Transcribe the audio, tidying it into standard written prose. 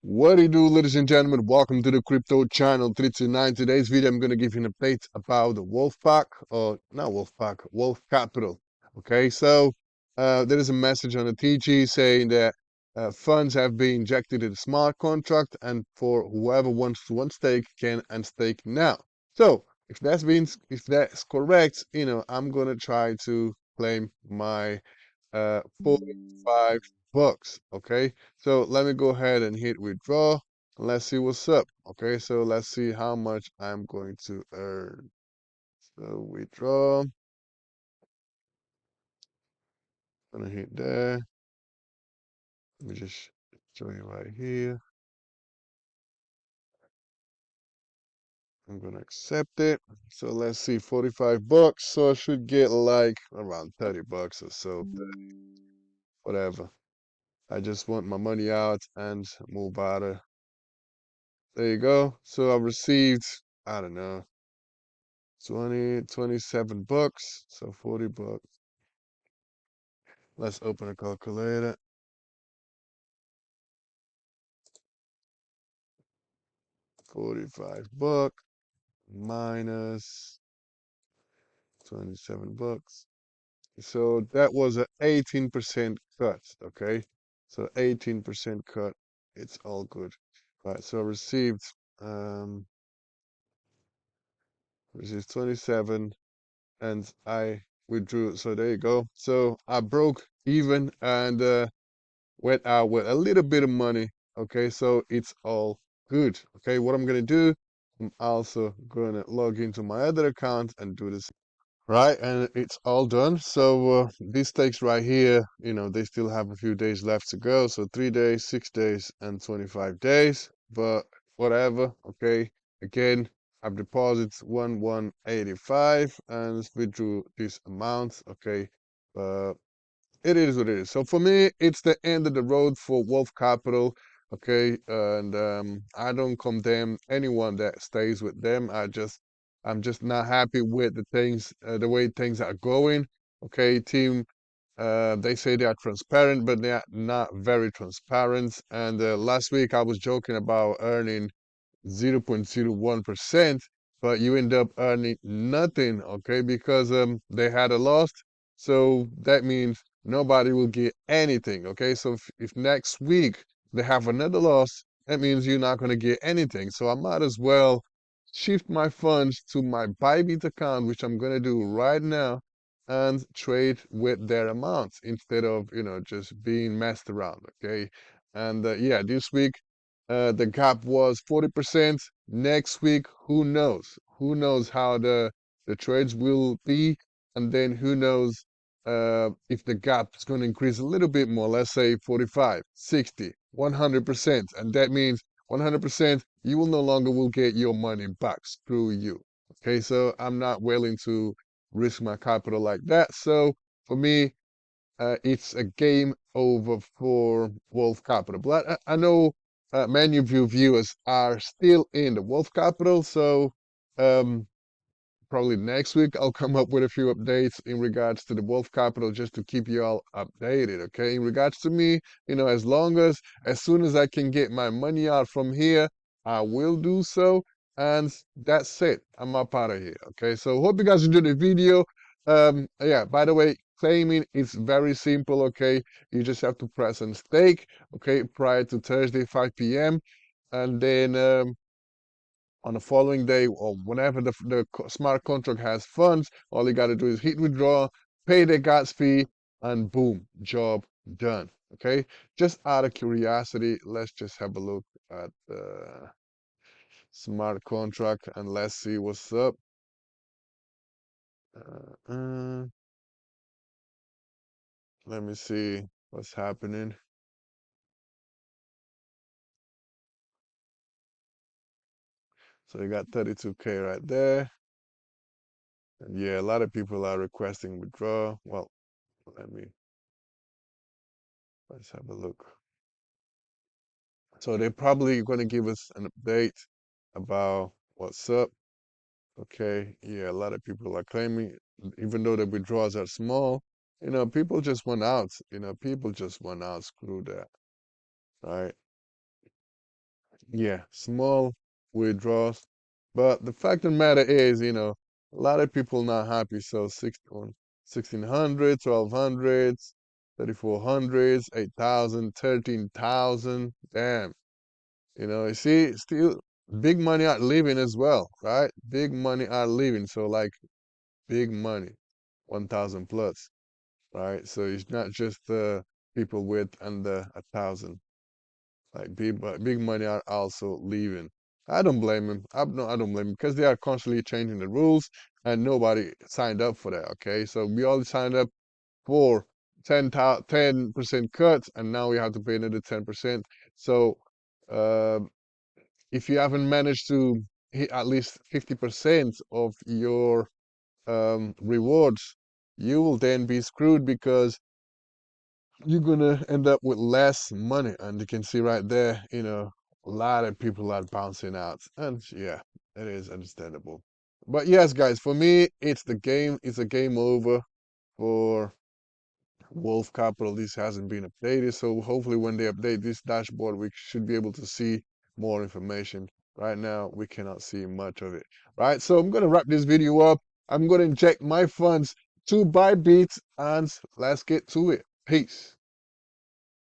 What do you do, ladies and gentlemen? Welcome to the crypto channel 329. Today's video, I'm going to give you an update about the Wolfpack, or not Wolfpack, Wolf Capital. Okay, so there is a message on the TG saying that funds have been injected in the smart contract, and for whoever wants to unstake can unstake now. So if that's correct, I'm going to try to claim my 45 bucks. Okay, so let me go ahead and hit withdraw and let's see what's up. Okay, so let's see how much I'm going to earn. So withdraw, gonna hit there. Let me just show you right here. I'm gonna accept it. So let's see, 45 bucks. So I should get like around 30 bucks or so, whatever. I just want my money out and move out of. There you go. So I received, I don't know, 27 bucks. So 40 bucks. Let's open a calculator. 45 bucks minus 27 bucks. So that was a 18% cut, okay? So 18% cut. It's all good. Right, so I um received 27 and I withdrew. So there you go. So I broke even and went out with a little bit of money. Okay, so it's all good. Okay, what I'm gonna do, I'm also gonna log into my other account and do this. Right, and it's all done. So these stakes right here, they still have a few days left to go. So 3 days, 6 days, and 25 days. But whatever. Okay, again, I've deposited 1185 and withdrew this amount. Okay, uh, it is what it is. So for me, it's the end of the road for Wolf Capital. Okay, and I don't condemn anyone that stays with them. I'm just not happy with the way things are going. Okay, team. They say they are transparent, but they are not very transparent. And last week I was joking about earning 0.01%, but you end up earning nothing, okay, because they had a loss. So that means nobody will get anything, okay? So if next week they have another loss, that means you're not going to get anything. So I might as well shift my funds to my Bybit account, which I'm going to do right now, and trade with their amounts instead of, just being messed around, okay? And yeah, this week the gap was 40%. Next week, who knows? Who knows how the trades will be, and then who knows if the gap is going to increase a little bit more. Let's say 45, 60, 100%, and that means 100% you will no longer will get your money back. Screw you. Okay, so I'm not willing to risk my capital like that. So for me, it's a game over for Wolf Capital. But I know many of you viewers are still in the Wolf Capital, so um, probably next week I'll come up with a few updates in regards to the Wolf Capital just to keep you all updated. Okay, in regards to me, as soon as I can get my money out from here, I will do so. And that's it. I'm up out of here. Okay, so hope you guys enjoyed the video. Yeah, by the way, claiming is very simple. Okay, you just have to press on stake. Okay, prior to Thursday 5 p.m. and then on the following day or whenever the smart contract has funds, all you got to do is hit withdraw, pay the gas fee, and boom, job done. Okay, just out of curiosity, let's just have a look at the smart contract and let's see what's up. Uh, uh, Let me see what's happening. So you got 32K right there. And yeah, a lot of people are requesting withdrawal. Well, let's have a look. So they're probably going to give us an update about what's up. Okay, yeah, a lot of people are claiming, even though the withdrawals are small, people just want out. People just want out. Screw that, right? Yeah, small withdrawals. But the fact of the matter is, a lot of people not happy. So 1600, 1200s, 3400s, 8,000, 13,000. Damn. You see, still big money out living as well, right? Big money out living. So like big money, 1,000 plus, right? So it's not just people with under 1,000. Like big money are also leaving. I don't blame him. I don't blame him because they are constantly changing the rules and nobody signed up for that. Okay, so we all signed up for 10% cuts, and now we have to pay another 10%. So uh, if you haven't managed to hit at least 50% of your rewards, you will then be screwed because you're gonna end up with less money. And you can see right there, a lot of people are bouncing out. And yeah, it is understandable. But yes, guys, for me, it's a game over for Wolf Capital. This hasn't been updated. So hopefully when they update this dashboard, we should be able to see more information. Right now, we cannot see much of it. Right. So I'm gonna wrap this video up. I'm gonna inject my funds to Bybit and let's get to it. Peace.